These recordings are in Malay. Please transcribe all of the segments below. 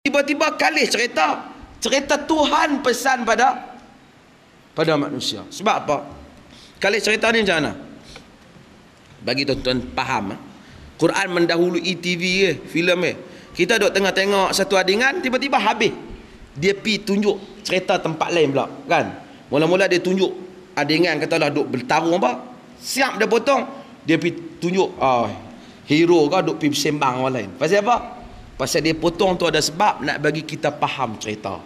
Tiba-tiba kalih cerita. Cerita Tuhan pesan pada manusia. Sebab apa? Kalih cerita ni macam mana? Bagi tuan-tuan faham. Quran mendahului TV filem Kita duk tengah tengok satu adegan, tiba-tiba habis. Dia pi tunjuk cerita tempat lain pula, kan? Mula-mula dia tunjuk adegan, katalah duk bertarung apa. Siap dia potong, dia pi tunjuk hero ke duk pi bersembang orang lain. Pasal apa? Pasal dia potong tu ada sebab nak bagi kita faham cerita.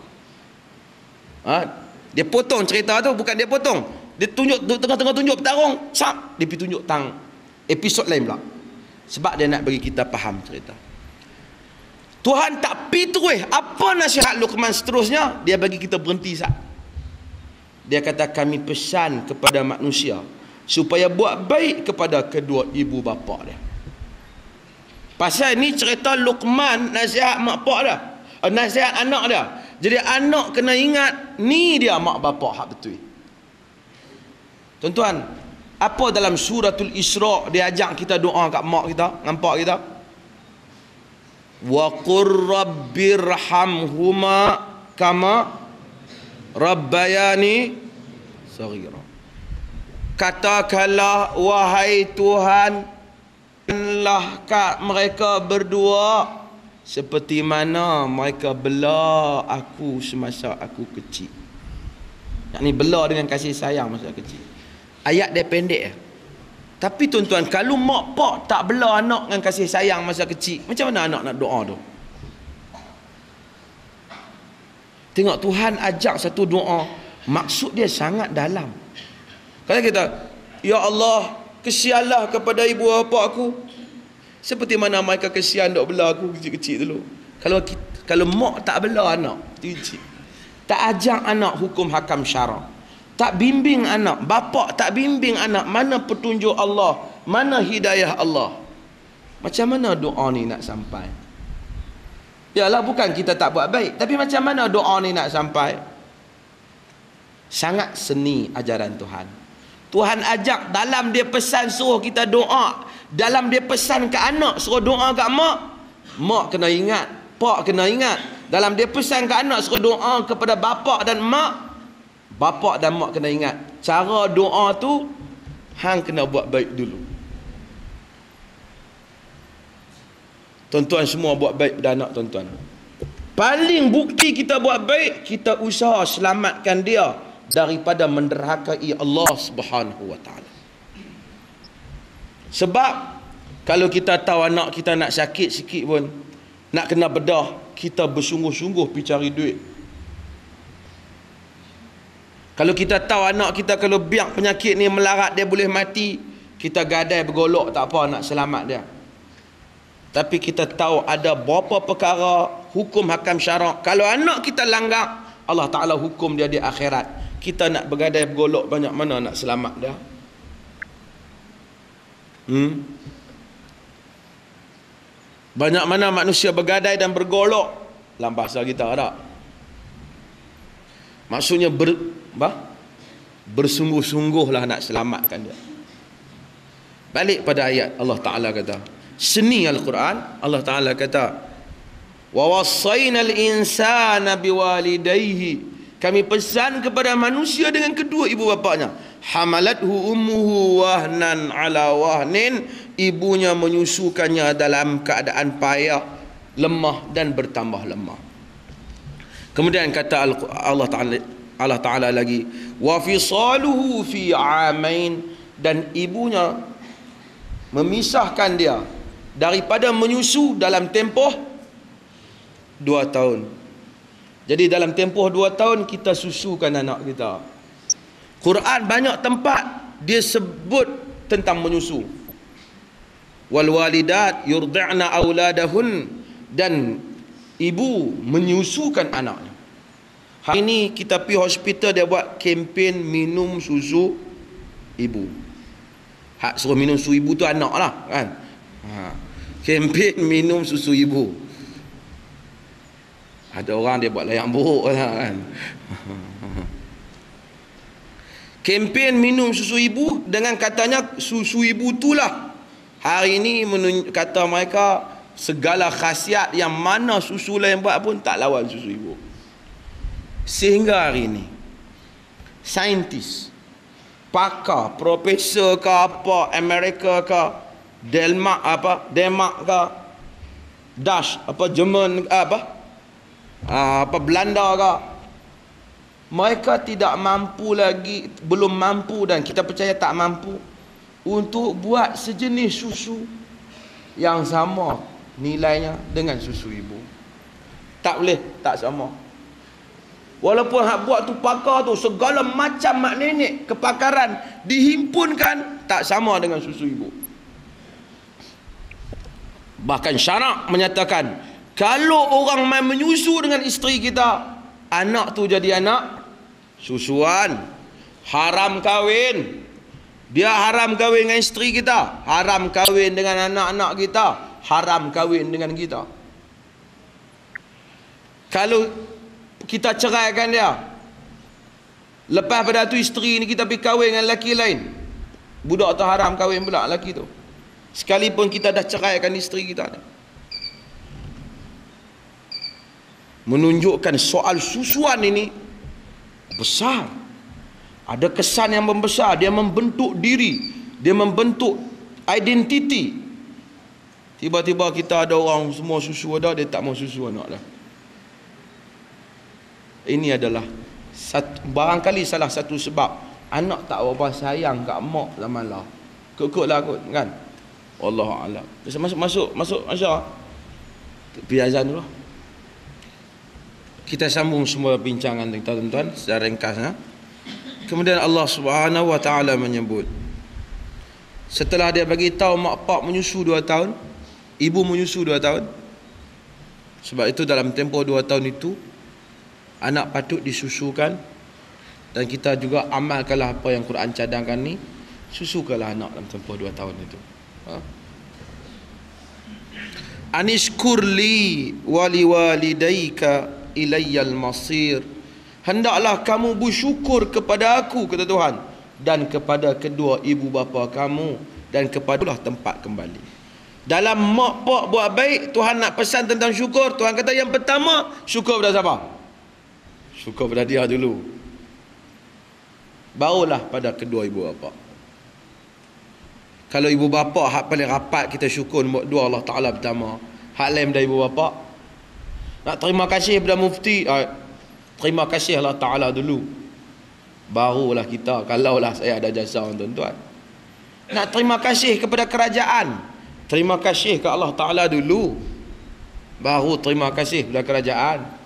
Dia potong cerita tu, bukan dia potong. Dia tunjuk tengah-tengah tunjuk bertarung, sap, dia pi tunjuk tang episod lain pula. Sebab dia nak bagi kita faham cerita. Tuhan tak pi terus apa nasihat Luqman seterusnya, dia bagi kita berhenti sat. Dia kata kami pesan kepada manusia supaya buat baik kepada kedua ibu bapa dia. Pasal ni cerita Luqman nasihat mak pak dia, nasihat anak dia. Jadi anak kena ingat ni dia mak bapak hak betul. Tuan-tuan, apa dalam suratul Isra dia ajak kita doa kat mak kita, dengan pak kita? Wa qur rabbirhamhuma kama rabbayani saghira. Katakanlah wahai Tuhan, lah kat mereka berdua seperti mana mereka bela aku semasa aku kecil. Yang ni bela dengan kasih sayang masa kecil. Ayat dia pendek. Tapi tuan-tuan, kalau mak pak tak bela anak dengan kasih sayang masa kecil, macam mana anak nak doa tu? Tengok Tuhan ajak satu doa, maksud dia sangat dalam. Kalau kita, ya Allah, kesianlah kepada ibu bapa aku seperti mana mereka kesian dok bela aku kecil-kecil dulu. Kalau mak tak bela anak kecil, tak ajak anak hukum hakam syarak, tak bimbing anak, bapa tak bimbing anak mana petunjuk Allah, mana hidayah Allah, macam mana doa ni nak sampai? Yalah, bukan kita tak buat baik, tapi macam mana doa ni nak sampai? Sangat seni ajaran Tuhan. Tuhan ajak dalam dia pesan suruh kita doa, dalam dia pesan ke anak suruh doa kat mak, mak kena ingat, pak kena ingat. Dalam dia pesan ke anak suruh doa kepada bapa dan mak, bapa dan mak kena ingat. Cara doa tu hang kena buat baik dulu. Tuan-tuan semua buat baik pada anak tuan-tuan. Paling bukti kita buat baik, kita usaha selamatkan dia daripada menderhakai Allah Subhanahu wa taala. Sebab kalau kita tahu anak kita nak sakit sikit pun, nak kena bedah, kita bersungguh-sungguh pergi cari duit. Kalau kita tahu anak kita kalau biak penyakit ni melarat dia boleh mati, kita gadai bergolok tak apa nak selamat dia. Tapi kita tahu ada berapa perkara hukum hakam syarak, kalau anak kita langgar, Allah Ta'ala hukum dia di akhirat. Kita nak bergadai bergolok banyak mana nak selamat dia? Banyak mana manusia bergadai dan bergolok dalam bahasa kita ada. Maksudnya bersungguh-sungguhlah nak selamatkan dia. Balik pada ayat Allah Ta'ala kata, seni Al-Quran, Allah Ta'ala kata, wa wassaynal insana biwalidayhi, kami pesan kepada manusia dengan kedua ibu bapanya. Hamalathu ummuhu wahnan ala wahnin, ibunya menyusukannya dalam keadaan payah, lemah dan bertambah lemah. Kemudian kata Allah Ta'ala lagi, wa fisaluhu fi amain, dan ibunya memisahkan dia daripada menyusu dalam tempoh 2 tahun. Jadi dalam tempoh 2 tahun kita susukan anak kita. Quran banyak tempat dia sebut tentang menyusu. Wal walidat yurdi'na auladahun, dan ibu menyusukan anaknya. Hari ini kita pergi hospital, dia buat kempen minum susu ibu. Hak suruh minum susu ibu tu anak lah, kan? Kempen minum susu ibu. Ada orang dia buat layak buruk lah, kan? Kempen minum susu ibu dengan katanya susu ibu itulah hari ini kata mereka segala khasiat yang mana susu lain buat pun tak lawan susu ibu. Sehingga hari ini saintis, pakar, profesor ke apa, Amerika ke, Denmark ke, Dutch apa, Jerman apa Belanda ke, mereka tidak mampu lagi, belum mampu, dan kita percaya tak mampu untuk buat sejenis susu yang sama nilainya dengan susu ibu. Tak boleh, tak sama. Walaupun hak buat tu pakar tu, segala macam mak nenek kepakaran dihimpunkan, tak sama dengan susu ibu. Bahkan syarak menyatakan, kalau orang main menyusu dengan isteri kita, anak tu jadi anak susuan, haram kahwin. Dia haram kahwin dengan isteri kita, haram kahwin dengan anak-anak kita, haram kahwin dengan kita. Kalau kita ceraikan dia, lepas pada tu isteri ni kita pergi kahwin dengan lelaki lain, budak tu haram kahwin pula lelaki tu, sekalipun kita dah ceraikan isteri kita ni. Menunjukkan soal susuan ini besar, ada kesan yang membesar. Dia membentuk diri, dia membentuk identiti. Tiba-tiba kita ada orang semua susu ada, dia tak mau susu anak dah. Ini adalah barangkali salah satu sebab anak tak berapa sayang kat mak zaman lah. Kekut-kut kot kan. Wallahu a'lam. Masuk Masya. Pergi azan dulu. Kita sambung semua bincangan kita tuan-tuan secara ringkas. Kemudian Allah Subhanahu wa taala menyebut, setelah dia bagi tahu mak pak menyusu 2 tahun, ibu menyusu 2 tahun. Sebab itu dalam tempoh 2 tahun itu anak patut disusukan, dan kita juga amalkanlah apa yang Quran cadangkan ni, susukanlah anak dalam tempoh 2 tahun itu. Anishkurli wali walidayka ilayyal masir. Hendaklah kamu bersyukur kepada aku, kata Tuhan, dan kepada kedua ibu bapa kamu, dan kepadalah tempat kembali. Dalam mak pak buat baik, Tuhan nak pesan tentang syukur. Tuhan kata yang pertama, syukur pada siapa? Syukur pada dia dulu, barulah pada kedua ibu bapa. Kalau ibu bapa hak paling rapat kita syukur nombor 2 Allah Ta'ala pertama. Hak lain dari ibu bapa, nak terima kasih kepada mufti, terima kasih Allah Ta'ala dulu, barulah kita, kalaulah saya ada jasa tuan-tuan. Nak terima kasih kepada kerajaan, terima kasih ke Allah Ta'ala dulu, baru terima kasih kepada kerajaan.